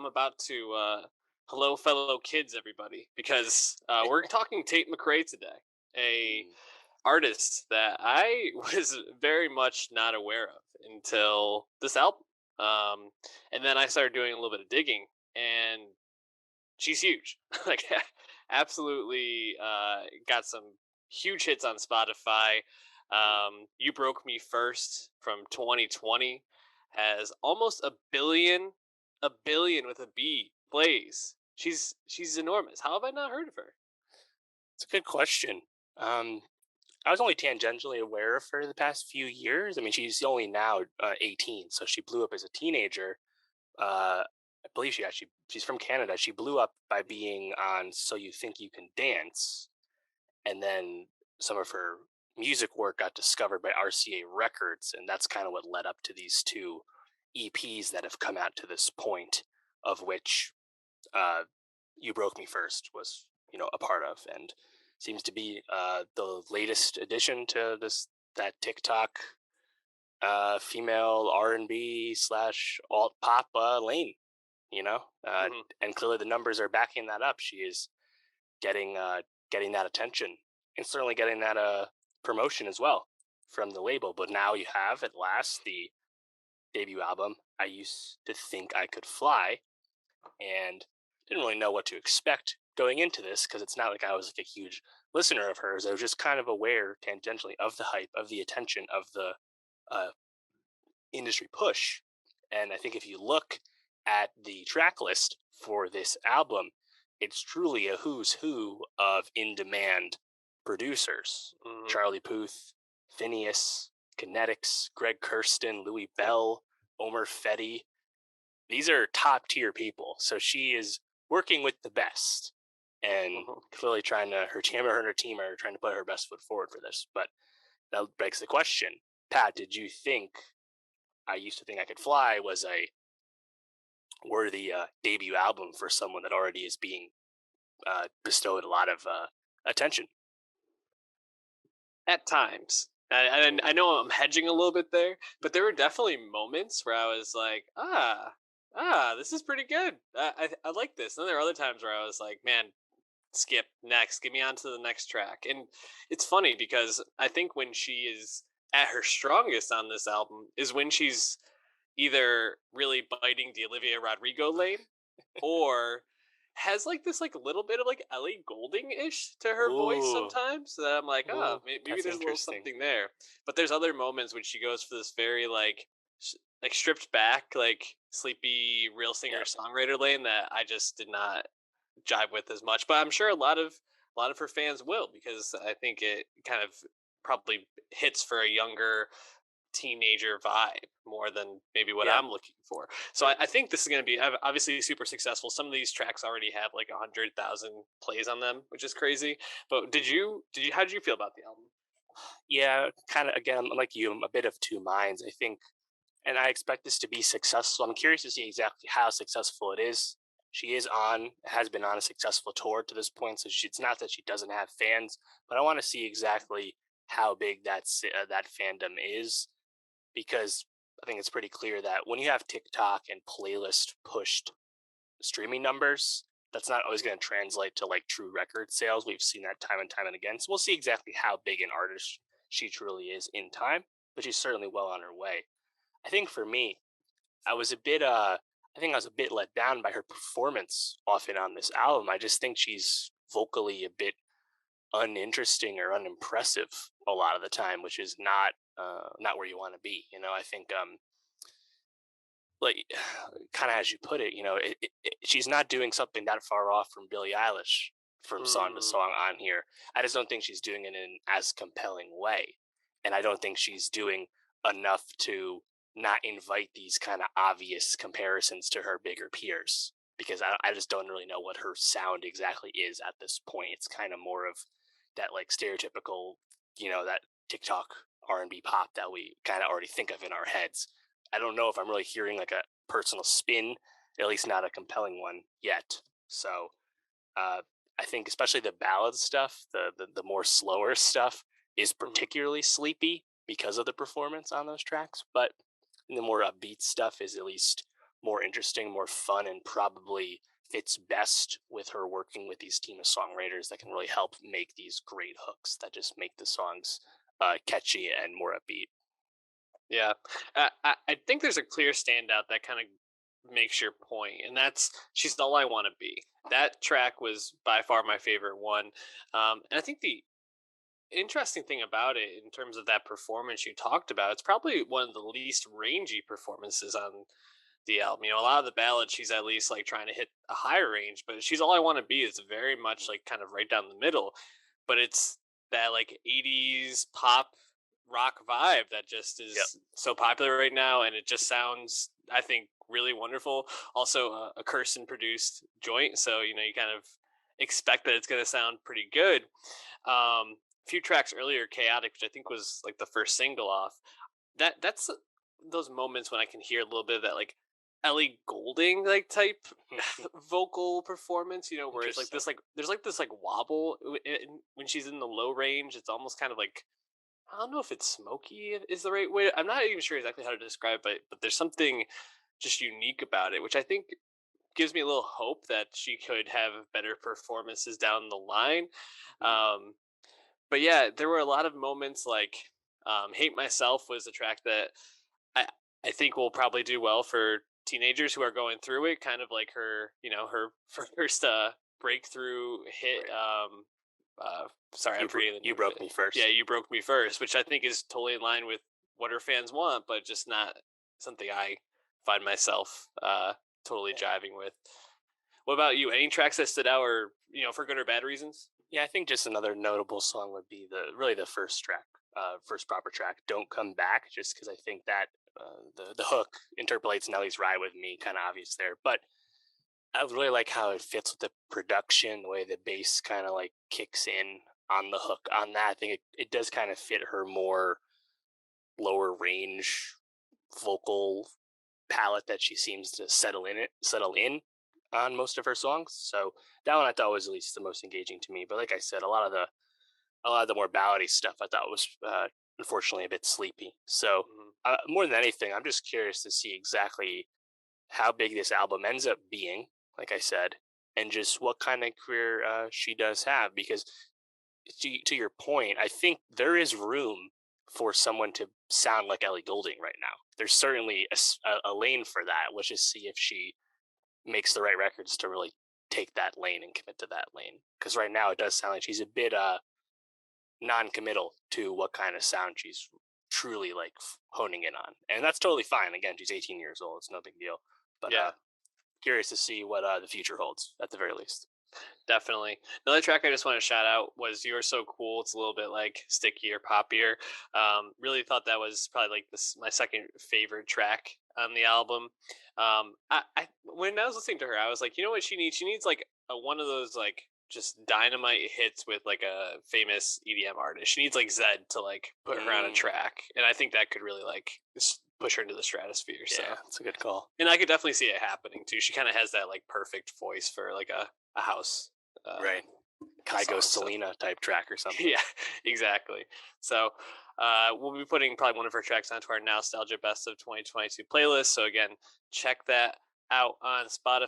I'm about to hello fellow kids, everybody, because we're talking Tate McRae today, a Mm. artist that I was very much not aware of until this album. Um, and then I started doing a little bit of digging, and she's huge. like, absolutely got some huge hits on Spotify. Mm. You Broke Me First from 2020 has almost a billion with a B plays. She's enormous. How have I not heard of her? It's a good question. Um, I was only tangentially aware of her the past few years. I mean, she's only now 18, so she blew up as a teenager. I believe she's from Canada. She blew up by being on "So You Think You Can Dance," and then some of her music work got discovered by RCA Records, and that's kind of what led up to these two EPs that have come out to this point, of which uh, "You Broke Me First" was a part of, and seems to be the latest addition to this that TikTok female R&B slash alt pop lane. You know, uh, Hmm. and clearly the numbers are backing that up. She is getting getting that attention and certainly getting that promotion as well from the label. But now you have at last the debut album. I used to think I could fly, and didn't really know what to expect going into this because it's not like I was like a huge listener of hers. I was just kind of aware tangentially of the hype, of the attention, of the uh, industry push. And I think if you look at the track list for this album, it's truly a who's who of in demand producers. Hmm. Charlie Puth, Phineas, Kinetics, Greg Kurstin, Louis Bell, Omer Fetty. These are top tier people. So she is working with the best and Hmm. clearly trying to, her and her team are trying to put her best foot forward for this. But that begs the question, Pat, did you think I Used to Think I Could Fly was a worthy debut album for someone that already is being bestowed a lot of attention? At times. Mm. I know I'm hedging a little bit there, but there were definitely moments where I was like, this is pretty good. I like this. And there were other times where I was like, man, skip next, get me on to the next track. And it's funny because I think when she is at her strongest on this album is when she's either really biting the Olivia Rodrigo lane or has like this like little bit of like Ellie Goulding ish to her voice Ooh, sometimes. That I'm like, ooh, maybe that's there's a little interesting. something there. But there's other moments when she goes for this very like like stripped back like sleepy real singer Yeah, songwriter lane that I just did not jive with as much. But I'm sure a lot of her fans will because I think it kind of probably hits for a younger teenager vibe more than maybe what yeah. I'm looking for. So Mm. I think this is going to be obviously super successful. Some of these tracks already have like 100,000 plays on them, which is crazy. But Mhm. how did you feel about the album? Yeah, kind of. Again, I'm like you. I'm a bit of two minds. I think, and I expect this to be successful. I'm curious to see exactly how successful it is. She has been on a successful tour to this point, so it's not that she doesn't have fans, but I want to see exactly how big that fandom is, because I think it's pretty clear that when you have TikTok and playlist pushed streaming numbers, that's not always going to translate to like true record sales. We've seen that time and time and again. So we'll see exactly how big an artist she truly is in time, but she's certainly well on her way. I think for me, I was a bit I think I was a bit let down by her performance often on this album. I just think she's vocally a bit uninteresting or unimpressive a lot of the time, which is not where you want to be. I think like kind of as you put it, she's not doing something that far off from Billie Eilish from song to Mm, song on here. I just don't think she's doing it in as compelling way, and I don't think she's doing enough to not invite these kind of obvious comparisons to her bigger peers, because I just don't really know what her sound exactly is at this point. It's kind of more of that like stereotypical, that TikTok R&B pop that we kind of already think of in our heads. I don't know if I'm really hearing like a personal spin, at least not a compelling one yet. So uh, I think especially the ballad stuff, the more slower stuff, is mhm. particularly sleepy because of the performance on those tracks. But the more upbeat stuff is at least more interesting, more fun, and probably fits best with her working with these team of songwriters that can really help make these great hooks that just make the songs catchy and more upbeat. Yeah, I think there's a clear standout that kind of makes your point, and that's "She's All I Want to Be." That track was by far my favorite one, and I think the interesting thing about it, in terms of that performance you talked about, it's probably one of the least rangy performances on the album. A lot of the ballads, she's at least like trying to hit a higher range, but "She's All I Want to Be" is very much like kind of right down the middle. But it's that like '80s pop rock vibe that just Yep. is so popular right now, and it just sounds, I think, really wonderful. Also, a Kirsten produced joint, so you kind of expect that it's going to sound pretty good. A few tracks earlier, "Chaotic," which I think was like the first single off, that's those moments when I can hear a little bit of that like Ellie Goulding like type vocal performance, where it's like Interesting. this like there's like this like wobble when she's in the low range. It's almost kind of like, I don't know if it's smoky is the right way. I'm not even sure exactly how to describe it, but there's something just unique about it, which I think gives me a little hope that she could have better performances down the line. Mhm. Um, but yeah, there were a lot of moments like "Hate Myself" was a track that I I think will probably do well for teenagers who are going through it. Kind of like her first breakthrough hit. Right. Sorry, I'm forgetting the You name of broke it. me Yeah, first. "You Broke Me First," which I think is totally in line with what her fans want, but just not something I find myself totally Yeah. jiving with. What about you? Any tracks that stood out, or for good or bad reasons? Yeah, I think just another notable song would be the first track, first proper track, "Don't Come Back," just because I think that the hook interpolates Nelly's "Ride with Me," kind of obvious there, but I really like how it fits with the production, the way the bass kind of like kicks in on the hook on that. I think it does kind of fit her more lower range vocal palette that she seems to settle in on most of her songs. So that one I thought was at least the most engaging to me. But like I said, a lot of the more ballady stuff I thought was unfortunately a bit sleepy. So Mhm. more than anything, I'm just curious to see exactly how big this album ends up being. Like I said, and just what kind of career she does have. Because to your point, I think there is room for someone to sound like Ellie Goulding right now. There's certainly a lane for that. Let's just see if she makes the right records to really take that lane and commit to that lane. Because right now it does sound like she's a bit non-committal to what kind of sound she's truly like honing in on, and that's totally fine. Again, she's 18 years old; it's no big deal. But Yeah. curious to see what the future holds at the very least. Definitely. Another track I just want to shout out was "You're So Cool." It's a little bit like stickier, poppier. Really thought that was probably like this my second favorite track on the album. When I was listening to her, I was like, you know what she needs? She needs like one of those like just dynamite hits with like a famous EDM artist. She needs like Zed to like put her on a Mm, track, and I think that could really like push her into the stratosphere. So, yeah, that's a good call. and I could definitely see it happening too. She kind of has that like perfect voice for like a house uh, Right, Kygo song. So Selena type track or something. yeah, exactly. So we'll be putting probably one of her tracks onto our Nostalgia Best of 2022 playlist. So again, check that out on Spotify.